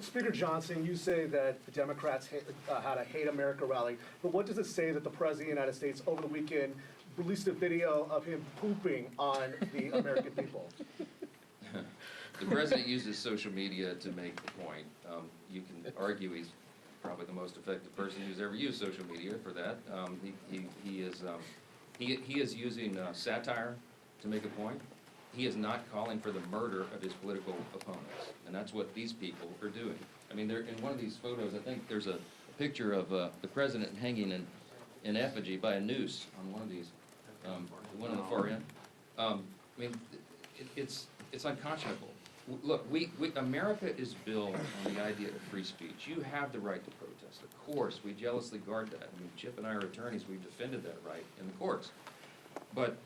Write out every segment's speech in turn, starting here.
Speaker Johnson, you say that the Democrats had a Hate America rally, but what does it say that the President of the United States over the weekend released a video of him pooping on the American people? The President uses social media to make the point. You can argue he's probably the most effective person who's ever used social media for that. He is using satire to make a point. He is not calling for the murder of his political opponents, and that's what these people are doing. I mean, they're in one of these photos. I think there's a picture of the president hanging in effigy by a noose on one of these, the one on the far end. I mean, it's unconscionable. Look, America is built on the idea of free speech. You have the right to protest. Of course, we jealously guard that. I mean, Chip and I are attorneys. We've defended that right in the courts. But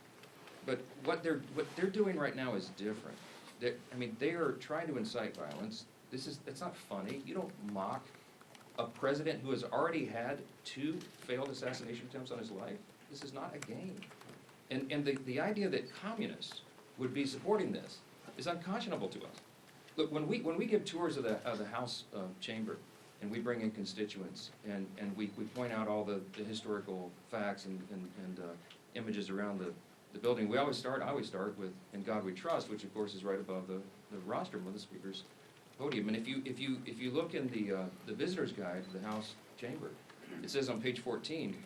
what they're doing right now is different. They are trying to incite violence. It's not funny. You don't mock a president who has already had 2 failed assassination attempts on his life. This is not a game. And the idea that communists would be supporting this is unconscionable to us. Look, when we give tours of the House chamber, and we bring in constituents, and we point out all the historical facts and images around the building, I always start with "In God We Trust," which of course is right above the rostrum of the Speaker's podium. And if you look in the visitor's guide to the House chamber, it says on page 14,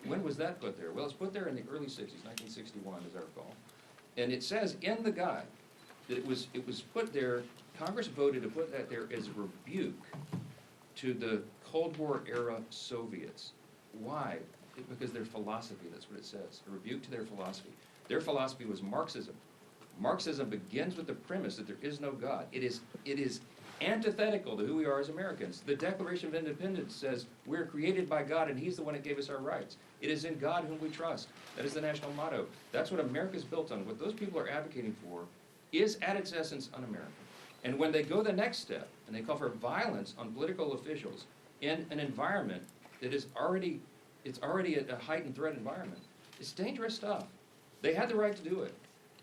when was that put there? Well, it's put there in the early 60s, 1961, as I recall. And it says in the guide that it was put there, Congress voted to put that there as a rebuke to the Cold War era Soviets. Why? Because their philosophy, that's what it says, a rebuke to their philosophy. Their philosophy was Marxism. Marxism begins with the premise that there is no God. It is antithetical to who we are as Americans. The Declaration of Independence says we're created by God and He's the one that gave us our rights. It is in God whom we trust. That is the national motto. That's what America is built on. What those people are advocating for is at its essence un-American. And when they go the next step and they call for violence on political officials in an environment that is already a heightened threat environment, it's dangerous stuff. They had the right to do it.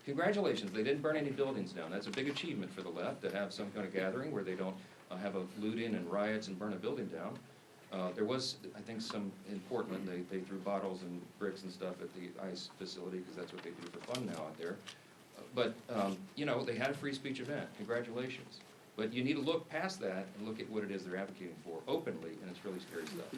Congratulations, they didn't burn any buildings down. That's a big achievement for the left, to have some kind of gathering where they don't have a loot-in and riots and burn a building down. There was, I think, some in Portland, they threw bottles and bricks and stuff at the ICE facility because that's what they do for fun now out there. But, you know, they had a free speech event. Congratulations. But you need to look past that and look at what it is they're advocating for openly, and it's really scary stuff.